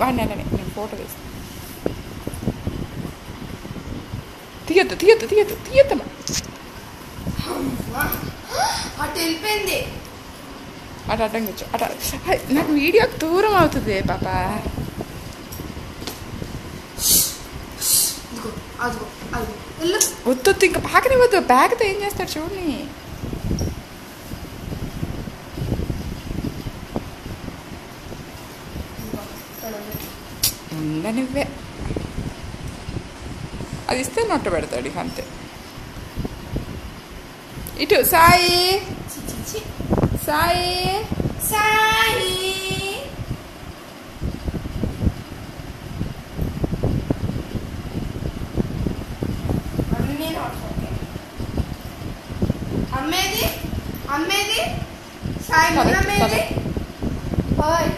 వాడిని నేను ఫోటో తీస్తాను. తీయద్దమ్మా. అటు వెళ్ళిపోయింది. అటు అడ్డం కూర్చో. నాకు వీడియోకి దూరం అవుతుంది పాప. వద్దు ఇంకా పాకని వద్దు. ప్యాక్తో ఏం చేస్తాడు చూడని. ఉండనివ్వే. అది ఇస్తే నొట్ట పెడతాడు ఇక అంతే. ఇటు సాయి సాయి సాయి అమ్మేది సాయి అమ్మేది. ఓయ్